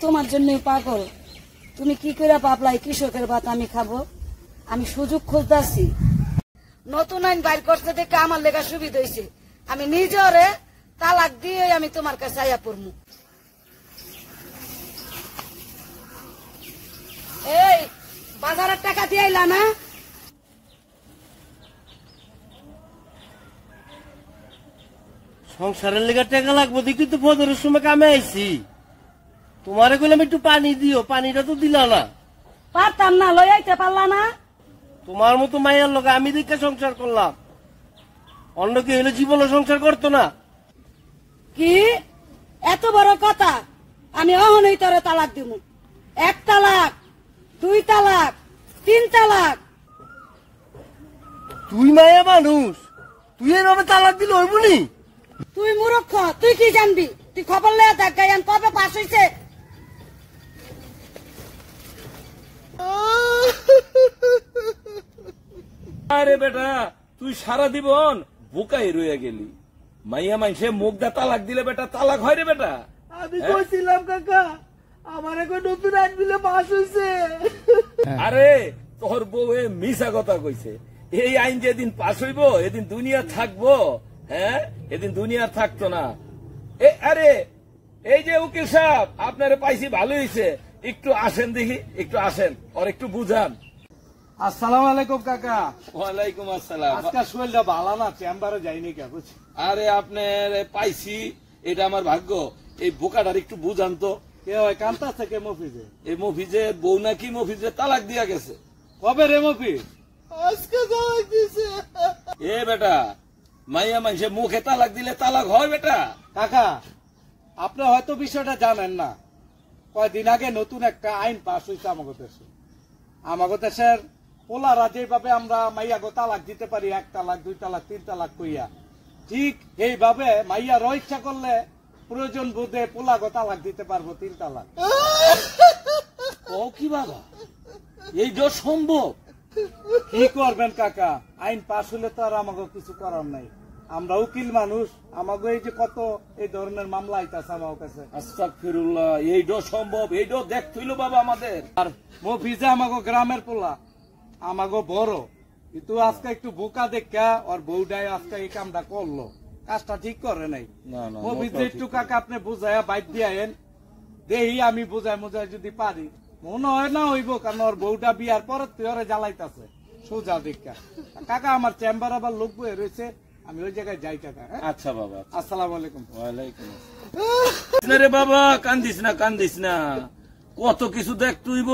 তোমার জন্য পাগল। তুমি কি করে ভাবলাই কৃষকের ভাত আমি খাবো? আমি সুযোগ খুঁজতেছি। নতুন আইন বাইর করতে দেখে আমার লেখা সুবিধা হয়েছে। আমি নিজে ওরে তালাক দিয়ে আমি তোমার কাছে আয়া পড়মু। এই বাজারের টাকা দিয়ে আইলা না? সংসারের লেগে টাকা লাগবো দেখি তো ফজরের সময় কামে আইছি। তোমারে কইলাম একটু পানি দিও, পানিটা তো দিলা না। পারতাম না, লই আইতে পারলা না। তোমার মতো মায়ের লোক আমি দেখে সংসার করলাম, অন্য কি হলে জীবনে সংসার করতো না। কি এত বড় কথা? আমি অহনই তোরে তালাক দিব। 1 তালাক, 2 তালাক, 3 তালাক। তুই মায়া মানুষ, তুই এভাবে তালাক দিলে হইব নি? তুই মূর্খ, তুই কি জানবি? তুই খবর লয়ে দেখ গায়ান কবে পাস হইছে। আরে বেটা, তুই সারা জীবন বোকাই রয়ে গেলি। মাইয়া মাইসে মুখ দা তালাক দিলে বেটা তালাক হয় রে বেটা। আমি কইছিলাম কাকা, আমার এখন নতুন আইন দিলে পাস হইছে। আরে তোর বউ মিশা কথা কইছে। এই আইন যেদিন পাস হইব এদিন দুনিয়া থাকবো? হ্যাঁ, এদিন দুনিয়া থাকতো না। আরে এই যে উকিল সাহেব, আপনারে পাইছি ভালো হয়েছে, একটু আসেন দেখি, একটু আসেন, আর একটু বুঝান। আসসালামু আলাইকুম কাকা। ওয়ালাইকুম আসসালাম। আজকে শরীরটা ভালো না, চেম্বারে যাইনি কে বুঝছি। আরে আপনার পাইছি, এটা আমার ভাগ্য। এই বোকাটার একটু বুঝান তো। কে হয় কান্তা থেকে মফিজে? এই মফিজে বউ নাকি মফিজে তালাক দিয়া গেছে। কবে রে মফিজ? আজকে তালাক দিছে। এ বেটা, মাইয়া মানুষে মুখে তালাক দিলে তালাক হয় বেটা? কাকা, আপনি হয়তো বিষয়টা জানেন না। কয়দিন আগে নতুন একটা আইন পাস হয়েছে আমাদের দেশে। আমাদের দেশের পোলারা যেভাবে আমরা মাইয়াগো তালাক দিতে পারি, 1 তালাক, 2 তালাক, 3 তালাক কইয়া, ঠিক এইভাবে মাইয়ার ইচ্ছা করলে প্রয়োজন বোধে পোলাগো তালাক দিতে পারবো 3 তালাক। ও কি বাবা, এইটা সম্ভব? কি করবেন কাকা, আইন পাস হলে তো আর আমাকে কিছু করার নাই। আমরা উকিল মানুষ, আমাকে এই যে কত এই ধরনের মামলা আইতাছে আমার কাছে। আস্তাগফিরুল্লাহ, এইটা সম্ভব? এইটা দেখতে হইলো বাবা আমাদের। আর মফিজে আমাকে গ্রামের পোলা, আমাকে বড়, কিন্তু আজকে একটু বোকা দেখা ওর বউটাই আজকে এই কামটা করলো, কাজটা ঠিক করে নাই। না, না, মফিজে একটু কাকা আপনি বুঝাইয়া বাইক দিয়ে আইন, দেহি আমি বুঝাই মুজাই যদি পারি। মনে হয় না হইব, কারণ ওর বউটা বিয়ার পরে তুই ওরে জ্বালাইতাছে সোজা দেখা। কাকা আমার চেম্বার আবার লোক বয়ে রয়েছে, আমি ওই জায়গায় যাই কাকা। আচ্ছা বাবা, আসসালামু আলাইকুম। ওয়ালাইকুম আসসালাম। রে বাবা, কান্দিস না কান্দিস না, কত কিছু দেখ তুইব।